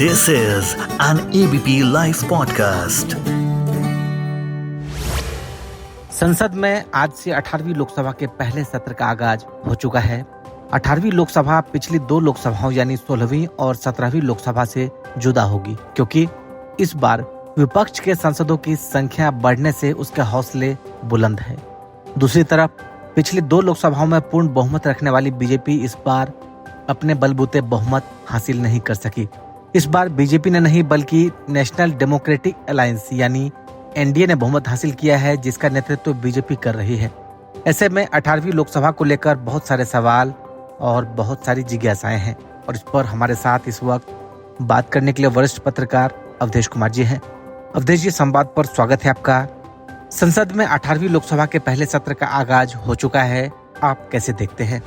This is an ABP Life podcast. संसद में आज से 18वीं लोकसभा के पहले सत्र का आगाज हो चुका है। 18वीं लोकसभा पिछली दो लोकसभाओं यानी 16वीं और 17वीं लोकसभा से जुदा होगी, क्योंकि इस बार विपक्ष के सांसदों की संख्या बढ़ने से उसके हौसले बुलंद हैं। दूसरी तरफ पिछली दो लोकसभाओं में पूर्ण बहुमत रखने वाली बीजेपी इस बार अपने बलबूते बहुमत हासिल नहीं कर सकी। इस बार बीजेपी ने नहीं बल्कि नेशनल डेमोक्रेटिक अलायंस यानी एनडीए ने बहुमत हासिल किया है, जिसका नेतृत्व बीजेपी कर रही है। ऐसे में 18वीं लोकसभा को लेकर बहुत सारे सवाल और बहुत सारी जिज्ञासाएं हैं और इस पर हमारे साथ इस वक्त बात करने के लिए वरिष्ठ पत्रकार अवधेश कुमार जी हैं। अवधेश जी, संवाद पर स्वागत है आपका। संसद में 18वीं लोकसभा के पहले सत्र का आगाज हो चुका है, आप कैसे देखते हैं?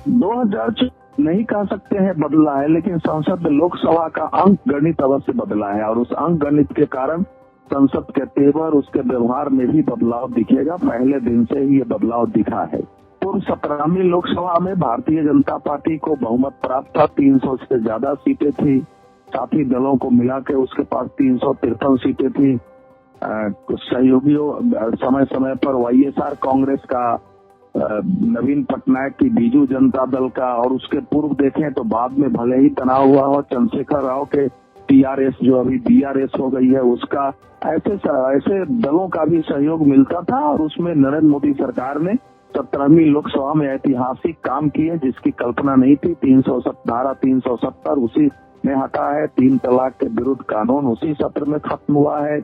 2000 नहीं कह सकते हैं बदला है, लेकिन संसद लोकसभा का अंक गणित अवश्य बदला है और उस अंक गणित के कारण संसद के तेवर, उसके व्यवहार में भी बदलाव दिखेगा। पहले दिन से ही ये बदलाव दिखा है। पूर्व 17वीं लोकसभा में भारतीय जनता पार्टी को बहुमत प्राप्त था, 300 से ज्यादा सीटें थी। साथी दलों को मिला के उसके पास 353 सीटें थी। सहयोगियों समय समय पर वाईएसआर कांग्रेस का, नवीन पटनायक की बीजू जनता दल का, और उसके पूर्व देखें तो बाद में भले ही तनाव हुआ हो चंद्रशेखर राव के टीआरएस जो अभी बीआरएस हो गई है उसका, ऐसे दलों का भी सहयोग मिलता था और उसमें नरेंद्र मोदी सरकार ने 17वीं लोकसभा में ऐतिहासिक काम किए जिसकी कल्पना नहीं थी। 370 उसी में हटा है। 3 तलाक के विरुद्ध कानून उसी सत्र में खत्म हुआ है।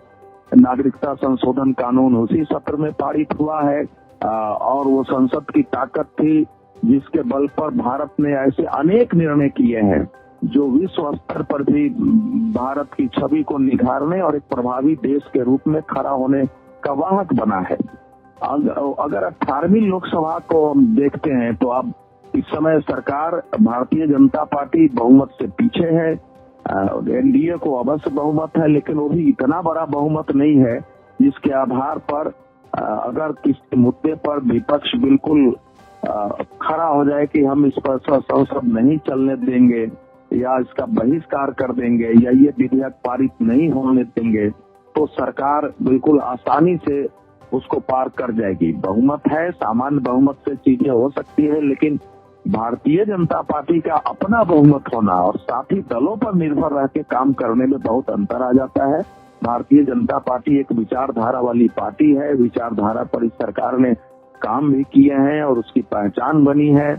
नागरिकता संशोधन कानून उसी सत्र में पारित हुआ है। और वो संसद की ताकत थी जिसके बल पर भारत ने ऐसे अनेक निर्णय किए हैं जो विश्व स्तर पर भी भारत की छवि को निखारने और एक प्रभावी देश के रूप में खड़ा होने का वाहक बना है। अगर 18वीं लोकसभा को हम देखते हैं तो अब इस समय सरकार भारतीय जनता पार्टी बहुमत से पीछे है। एनडीए को अवश्य बहुमत है, लेकिन वो भी इतना बड़ा बहुमत नहीं है जिसके आधार पर अगर किसी मुद्दे पर विपक्ष बिल्कुल खड़ा हो जाए कि हम इस पर संसद नहीं चलने देंगे या इसका बहिष्कार कर देंगे या ये विधेयक पारित नहीं होने देंगे, तो सरकार बिल्कुल आसानी से उसको पार कर जाएगी। बहुमत है, सामान्य बहुमत से चीजें हो सकती है, लेकिन भारतीय जनता पार्टी का अपना बहुमत होना और साथी दलों पर निर्भर रह के काम करने में बहुत अंतर आ जाता है। भारतीय जनता पार्टी एक विचारधारा वाली पार्टी है। विचारधारा पर इस सरकार ने काम भी किए हैं और उसकी पहचान बनी है।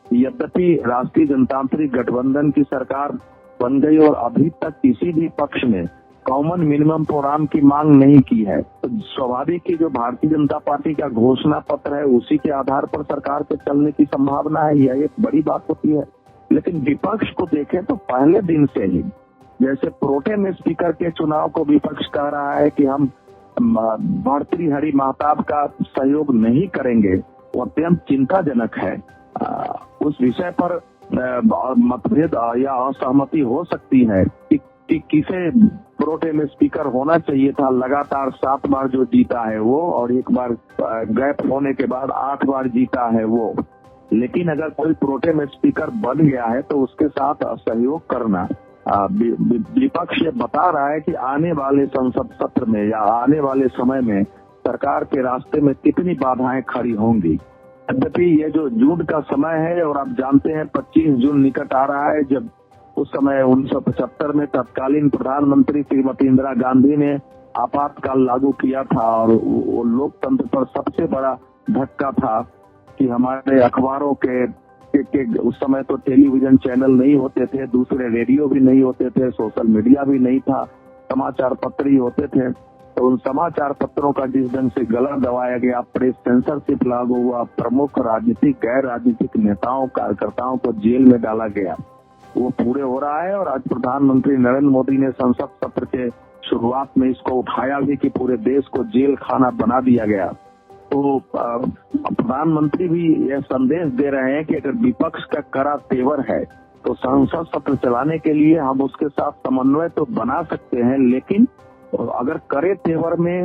यद्यपि राष्ट्रीय जनतांत्रिक गठबंधन की सरकार बन गई और अभी तक किसी भी पक्ष ने कॉमन मिनिमम प्रोग्राम की मांग नहीं की है, तो स्वाभाविक ही जो भारतीय जनता पार्टी का घोषणा पत्र है उसी के आधार पर सरकार के चलने की संभावना है। यह एक बड़ी बात होती है। लेकिन विपक्ष को देखें तो पहले दिन से ही जैसे प्रोटेम स्पीकर के चुनाव को विपक्ष कह रहा है कि हम भर्तृहरि महताब का सहयोग नहीं करेंगे, वो अत्यंत चिंताजनक है। उस विषय पर मतभेद या असहमति हो सकती है कि किसे प्रोटेम स्पीकर होना चाहिए था। लगातार 7 बार जो जीता है वो, और एक बार गैप होने के बाद 8 बार जीता है वो। लेकिन अगर कोई प्रोटेम स्पीकर बन गया है तो उसके साथ सहयोग करना, विपक्ष ये बता रहा है कि आने वाले संसद सत्र में या आने वाले समय में सरकार के रास्ते में कितनी बाधाएं खड़ी होंगी। यद्यपि ये जो जून का समय है और आप जानते हैं 25 जून निकट आ रहा है, जब उस समय 1975 में तत्कालीन प्रधानमंत्री श्रीमती इंदिरा गांधी ने आपातकाल लागू किया था और वो लोकतंत्र पर सबसे बड़ा धक्का था कि हमारे अखबारों के उस समय तो टेलीविजन चैनल नहीं होते थे, दूसरे रेडियो भी नहीं होते थे, सोशल मीडिया भी नहीं था, समाचार पत्र ही होते थे। तो उन समाचार पत्रों का जिस ढंग से गला दबाया गया, प्रेस सेंसरशिप लागू हुआ, प्रमुख राजनीतिक गैर राजनीतिक नेताओं कार्यकर्ताओं को जेल में डाला गया, वो पूरे हो रहा है। और आज प्रधानमंत्री नरेंद्र मोदी ने संसद सत्र के शुरुआत में इसको उठाया भी कि पूरे देश को जेल खाना बना दिया गया। तो प्रधानमंत्री भी यह संदेश दे रहे हैं कि अगर विपक्ष का कड़ा तेवर है तो संसद सत्र चलाने के लिए हम उसके साथ समन्वय तो बना सकते हैं, लेकिन अगर कड़े तेवर में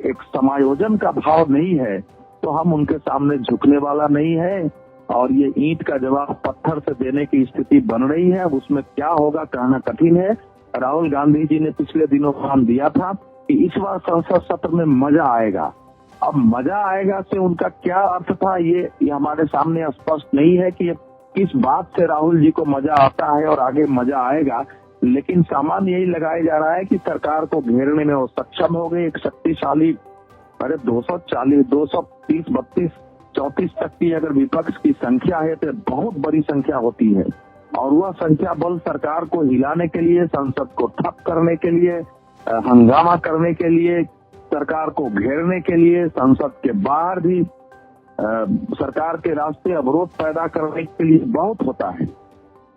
एक समायोजन का भाव नहीं है तो हम उनके सामने झुकने वाला नहीं है। और ये ईंट का जवाब पत्थर से देने की स्थिति बन रही है। अब उसमें क्या होगा कहना कठिन है। राहुल गांधी जी ने पिछले दिनों बयान दिया था कि इस बार संसद सत्र में मजा आएगा। अब मजा आएगा से उनका क्या अर्थ था ये हमारे सामने स्पष्ट नहीं है कि किस बात से राहुल जी को मजा आता है और आगे मजा आएगा। लेकिन सामान यही लगाया जा रहा है कि सरकार को घेरने में वो सक्षम हो गए। एक शक्तिशाली 240, 230, 32, 34 तक की अगर विपक्ष की संख्या है तो बहुत बड़ी संख्या होती है और वह संख्या बल सरकार को हिलाने के लिए, संसद को ठप करने के लिए, हंगामा करने के लिए, सरकार को घेरने के लिए, संसद के बाहर भी सरकार के रास्ते अवरोध पैदा करने के लिए बहुत होता है।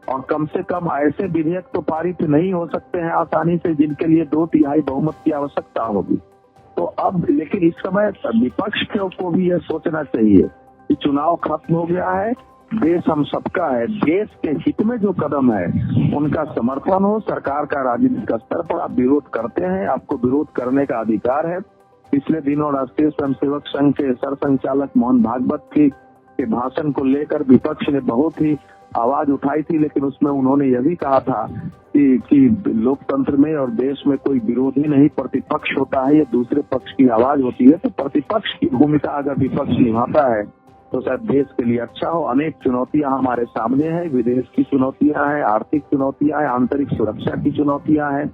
और कम से कम ऐसे विधेयक तो पारित नहीं हो सकते हैं आसानी से जिनके लिए 2/3 बहुमत की आवश्यकता होगी। तो अब लेकिन इस समय विपक्ष को भी यह सोचना चाहिए कि चुनाव खत्म हो गया है, देश हम सबका है, देश के हित में जो कदम है उनका समर्थन हो। सरकार का राजनीतिक स्तर पर आप विरोध करते हैं, आपको विरोध करने का अधिकार है। पिछले दिनों राष्ट्रीय स्वयंसेवक संघ के सरसंघचालक मोहन भागवत के भाषण को लेकर विपक्ष ने बहुत ही आवाज उठाई थी, लेकिन उसमें उन्होंने यह भी कहा था कि लोकतंत्र में और देश में कोई विरोधी नहीं, प्रतिपक्ष होता है, ये दूसरे पक्ष की आवाज होती है। तो प्रतिपक्ष की भूमिका अगर विपक्ष निभाता है तो शायद देश के लिए अच्छा हो। अनेक चुनौतियां हमारे सामने हैं, विदेश की चुनौतियां हैं, आर्थिक चुनौतियां हैं, आंतरिक सुरक्षा की चुनौतियां हैं।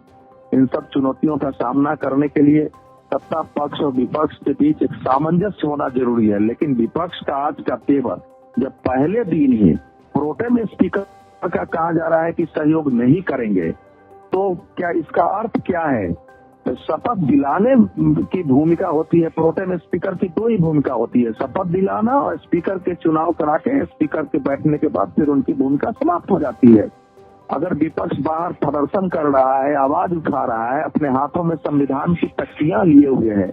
इन सब चुनौतियों का सामना करने के लिए सत्ता पक्ष और विपक्ष के बीच एक सामंजस्य होना जरूरी है। लेकिन विपक्ष का आज का तेवर, जब पहले दिन ही प्रोटेम स्पीकर का कहा जा रहा है कि सहयोग नहीं करेंगे, तो क्या इसका अर्थ क्या है? शपथ दिलाने की भूमिका होती है, प्रोटेम स्पीकर की 2 ही भूमिका होती है, शपथ दिलाना और स्पीकर के चुनाव करा के स्पीकर के बैठने के बाद फिर उनकी भूमिका समाप्त हो जाती है। अगर विपक्ष बाहर प्रदर्शन कर रहा है, आवाज उठा रहा है, अपने हाथों में संविधान की तख्तियां लिए हुए है,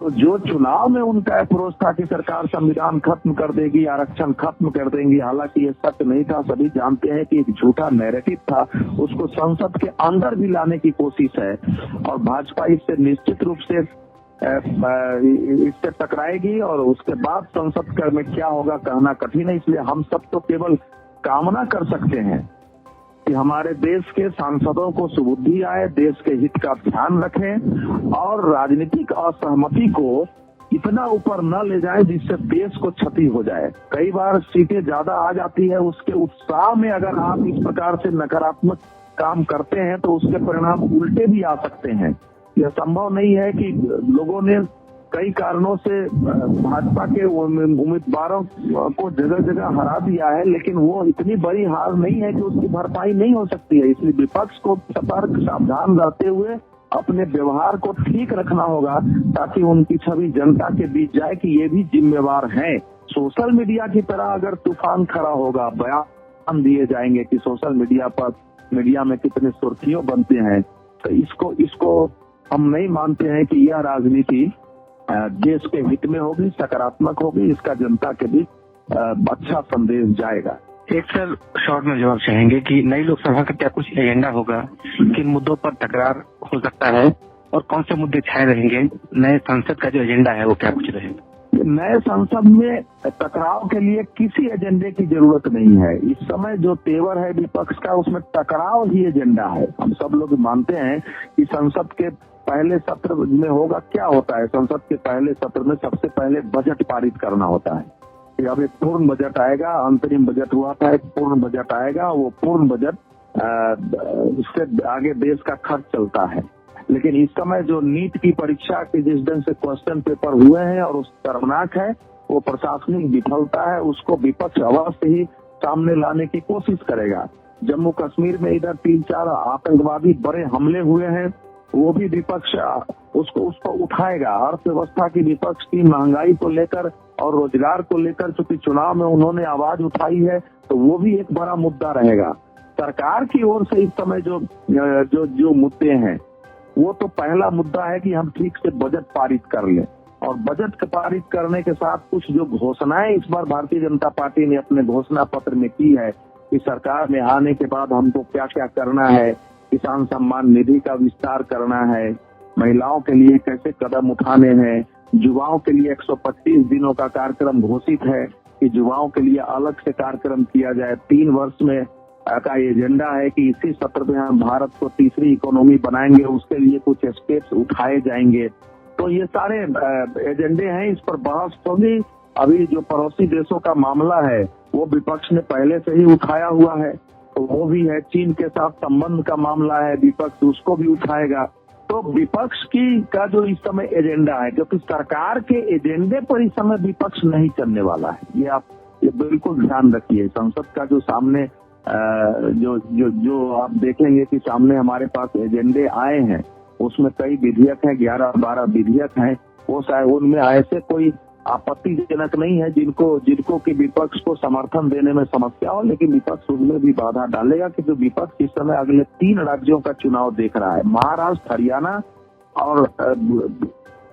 तो जो चुनाव में उनका अप्रोच था कि सरकार संविधान खत्म कर देगी, आरक्षण खत्म कर देंगी, हालांकि ये सत्य नहीं था, सभी जानते हैं कि एक झूठा नैरेटिव था, उसको संसद के अंदर भी लाने की कोशिश है और भाजपा इससे निश्चित रूप से इससे टकराएगी और उसके बाद संसद में क्या होगा कहना कठिन है। इसलिए हम सब तो केवल कामना कर सकते हैं कि हमारे देश के सांसदों को सुबुद्धि आए, देश के हित का ध्यान रखें और राजनीतिक असहमति को इतना ऊपर न ले जाएं जिससे देश को क्षति हो जाए। कई बार सीटें ज्यादा आ जाती है, उसके उत्साह में अगर आप इस प्रकार से नकारात्मक काम करते हैं तो उसके परिणाम उल्टे भी आ सकते हैं। यह संभव नहीं है कि लोगों ने कई कारणों से भाजपा के उम्मीदवारों को जगह जगह हरा दिया है, लेकिन वो इतनी बड़ी हार नहीं है कि उसकी भरपाई नहीं हो सकती है। इसलिए विपक्ष को सतर्क, सावधान रहते हुए अपने व्यवहार को ठीक रखना होगा ताकि उनकी छवि जनता के बीच जाए कि ये भी जिम्मेवार हैं। सोशल मीडिया की तरह अगर तूफान खड़ा होगा, बयान दिए जाएंगे कि सोशल मीडिया में कितने सुर्खियों बनते हैं, तो इसको हम नहीं मानते हैं कि यह राजनीति देश के हित में होगी, सकारात्मक होगी, इसका जनता के बीच अच्छा संदेश जाएगा। एक सर शॉर्ट में जवाब चाहेंगे कि नई लोकसभा का क्या कुछ एजेंडा होगा, किन मुद्दों पर तकरार हो सकता है और कौन से मुद्दे छाए रहेंगे? नए संसद का जो एजेंडा है वो क्या कुछ रहेगा? नए संसद में टकराव के लिए किसी एजेंडे की जरूरत नहीं है। इस समय जो तेवर है विपक्ष का उसमें टकराव ही एजेंडा है। हम सब लोग मानते हैं कि संसद के पहले सत्र में होगा, क्या होता है संसद के पहले सत्र में सबसे पहले बजट पारित करना होता है। अब एक पूर्ण बजट आएगा, अंतरिम बजट हुआ था, एक पूर्ण बजट आएगा, वो पूर्ण बजट उससे आगे देश का खर्च चलता है। लेकिन इस समय जो नीट की परीक्षा के जिस दिन से क्वेश्चन पेपर हुए हैं और उस शर्मनाक है, वो प्रशासनिक विफलता है, उसको विपक्ष अवश्य ही सामने लाने की कोशिश करेगा। जम्मू कश्मीर में इधर 3-4 आतंकवादी बड़े हमले हुए हैं, वो भी विपक्ष उसको उठाएगा। अर्थव्यवस्था की विपक्ष की महंगाई को लेकर और रोजगार को लेकर चूंकि चुनाव में उन्होंने आवाज उठाई है, तो वो भी एक बड़ा मुद्दा रहेगा। सरकार की ओर से इस समय जो मुद्दे हैं, वो तो पहला मुद्दा है कि हम ठीक से बजट पारित कर लें और बजट पारित करने के साथ कुछ जो घोषणाएं इस बार भारतीय जनता पार्टी ने अपने घोषणा पत्र में की है कि सरकार में आने के बाद हमको क्या क्या करना है, किसान सम्मान निधि का विस्तार करना है, महिलाओं के लिए कैसे कदम उठाने हैं, युवाओं के लिए 125 दिनों का कार्यक्रम घोषित है, कि युवाओं के लिए अलग से कार्यक्रम किया जाए। 3 वर्ष में का एजेंडा है कि इसी सत्र में हम भारत को तीसरी इकोनॉमी बनाएंगे, उसके लिए कुछ स्टेप्स उठाए जाएंगे। तो ये सारे एजेंडे हैं, इस पर बहस होगी। अभी जो पड़ोसी देशों का मामला है वो विपक्ष ने पहले से ही उठाया हुआ है, तो वो भी है। चीन के साथ संबंध का मामला है, विपक्ष उसको भी उठाएगा। तो विपक्ष की का जो इस समय एजेंडा है, क्योंकि सरकार के एजेंडे पर इस समय विपक्ष नहीं चलने वाला है, ये बिल्कुल ध्यान रखिए। संसद का जो सामने जो आप देखेंगे कि सामने हमारे पास एजेंडे आए हैं, उसमें कई विधेयक हैं, 11-12 विधेयक हैं। वो शायद उनमें ऐसे कोई आपत्तिजनक नहीं है जिनको कि विपक्ष को समर्थन देने में समस्या हो, लेकिन विपक्ष उनमें भी बाधा डालेगा कि जो विपक्ष इस समय अगले 3 राज्यों का चुनाव देख रहा है, महाराष्ट्र, हरियाणा और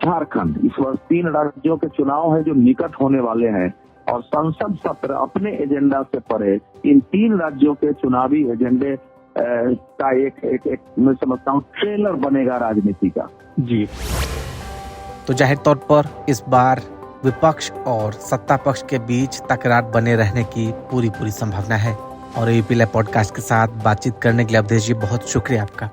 झारखंड। इस वर्ष 3 राज्यों के चुनाव है जो निकट होने वाले हैं, और संसद सत्र अपने एजेंडा से परे इन 3 राज्यों के चुनावी एजेंडे का एक मैं समझता हूँ ट्रेलर बनेगा राजनीति का। जी, तो जाहिर तौर पर इस बार विपक्ष और सत्ता पक्ष के बीच तकरार बने रहने की पूरी संभावना है। और एबीपी लाइव पॉडकास्ट के साथ बातचीत करने के लिए अवधेश जी बहुत शुक्रिया आपका।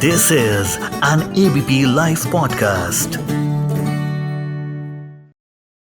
This is an ABP Live podcast.